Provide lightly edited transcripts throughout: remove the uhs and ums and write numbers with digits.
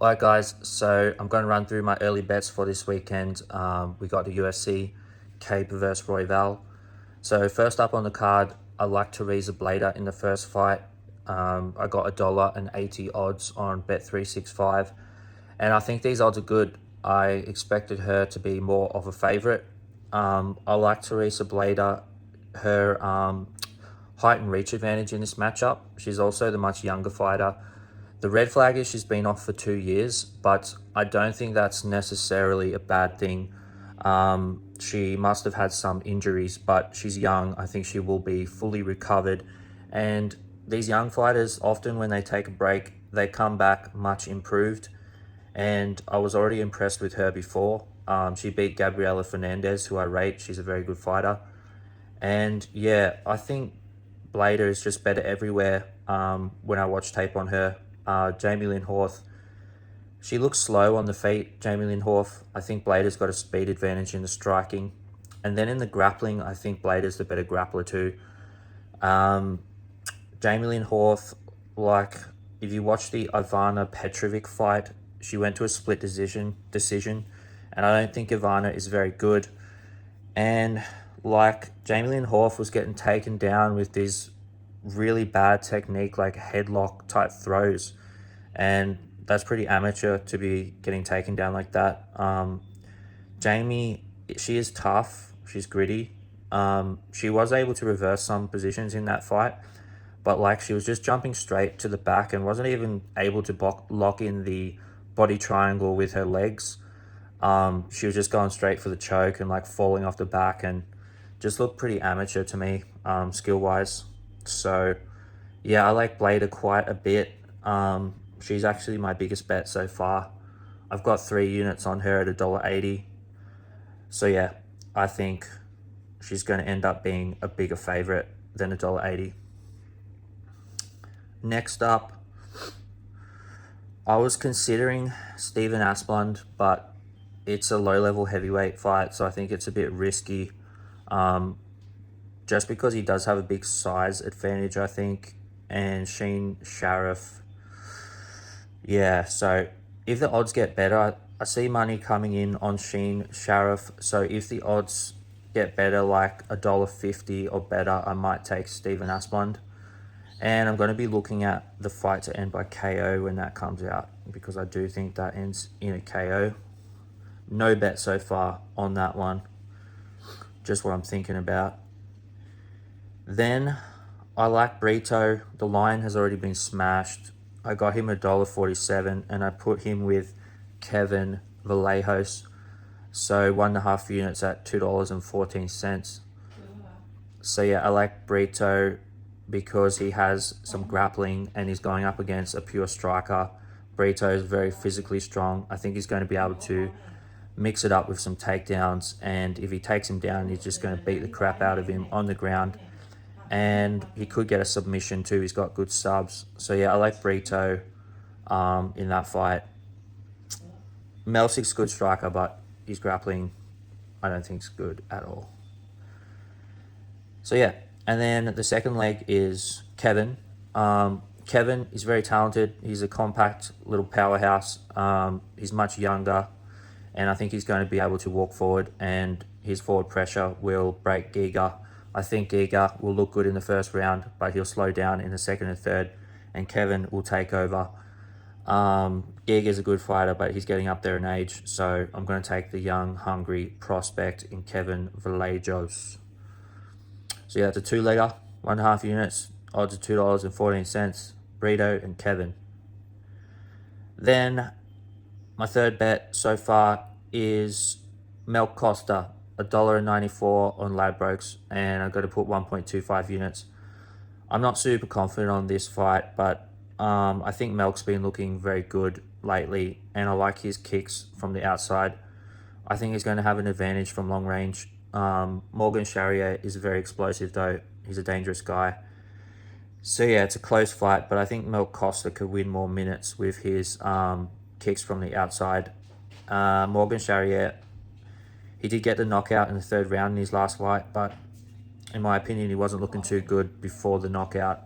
Alright guys, so I'm going to run through my early bets for this weekend. We got the UFC, Kape versus Royval. So first up on the card, I like Teresa Blader in the first fight. I got $1.80 odds on Bet365, and I think these odds are good. I expected her to be more of a favorite. I like Teresa Blader, her height and reach advantage in this matchup. She's also the much younger fighter. The red flag is she's been off for 2 years, but I don't think that's necessarily a bad thing. She must have had some injuries, but she's young. I think she will be fully recovered. And these young fighters, often when they take a break, they come back much improved. And I was already impressed with her before. She beat Gabriela Fernandez, who I rate. She's a very good fighter. And yeah, I think Blader is just better everywhere when I watch tape on her. Jamie Lynn Horth, she looks slow on the feet, Jamie Lynn Horth. I think Blader's got a speed advantage in the striking. And then in the grappling, I think Blader's the better grappler too. Jamie Lynn Horth, like, if you watch the Ivana Petrovic fight, she went to a split decision, and I don't think Ivana is very good. And like Jamie Lynn Horth was getting taken down with this really bad technique, like headlock type throws, and that's pretty amateur to be getting taken down like that. Jamie, she is tough. She's gritty. She was able to reverse some positions in that fight, but like she was just jumping straight to the back and wasn't even able to lock in the body triangle with her legs. She was just going straight for the choke and like falling off the back, and just looked pretty amateur to me, skill wise. So yeah, I like Blader quite a bit. She's actually my biggest bet so far. I've got 3 units on her at $1.80. So yeah, I think she's going to end up being a bigger favorite than $1.80. Next up, I was considering Steven Asplund, but it's a low-level heavyweight fight, so I think it's a bit risky. Just because he does have a big size advantage, I think, and Sheen Sharif. Yeah, so if the odds get better, I see money coming in on Sheen Sharif. So if the odds get better, like $1.50 or better, I might take Steven Asplund. And I'm going to be looking at the fight to end by KO when that comes out, because I do think that ends in a KO. No bet so far on that one. Just what I'm thinking about. Then I like Brito. The line has already been smashed. I got him $1.47, and I put him with Kevin Vallejos. So 1.5 units at $2.14. So yeah, I like Brito because he has some grappling and he's going up against a pure striker. Brito is very physically strong. I think he's going to be able to mix it up with some takedowns, and if he takes him down, he's just going to beat the crap out of him on the ground. And he could get a submission too. He's got good subs. So yeah, I like Brito in that fight. Melsik's good striker, but his grappling, I don't think is good at all. So yeah, and then the second leg is Kevin. Kevin is very talented. He's a compact little powerhouse. He's much younger, and I think he's going to be able to walk forward, and his forward pressure will break Giga. I think Giga will look good in the first round, but he'll slow down in the second and third, and Kevin will take over. Giga is a good fighter, but he's getting up there in age, so I'm going to take the young, hungry prospect in Kevin Vallejos. So yeah, it's a two-legger, 1.5 units, odds of $2.14, Brito and Kevin. Then my third bet so far is Mel Costa, $1.94 on Ladbrokes, and I'm going to put 1.25 units. I'm not super confident on this fight, but I think Melk's been looking very good lately, and I like his kicks from the outside. I think he's going to have an advantage from long range. Morgan Charrier is very explosive, though. He's a dangerous guy. So yeah, it's a close fight, but I think Mel Costa could win more minutes with his kicks from the outside. Morgan Charrier, he did get the knockout in the third round in his last fight, but in my opinion, he wasn't looking too good before the knockout.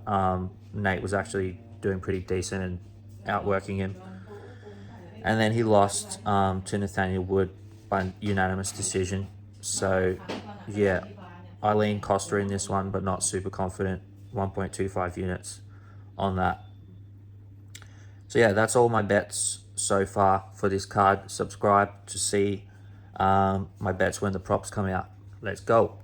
Nate was actually doing pretty decent and outworking him. And then he lost to Nathaniel Wood by unanimous decision. So, yeah, I lean Costa in this one, but not super confident. 1.25 units on that. So, yeah, that's all my bets so far for this card. Subscribe to see my bets when the props come out. Let's go.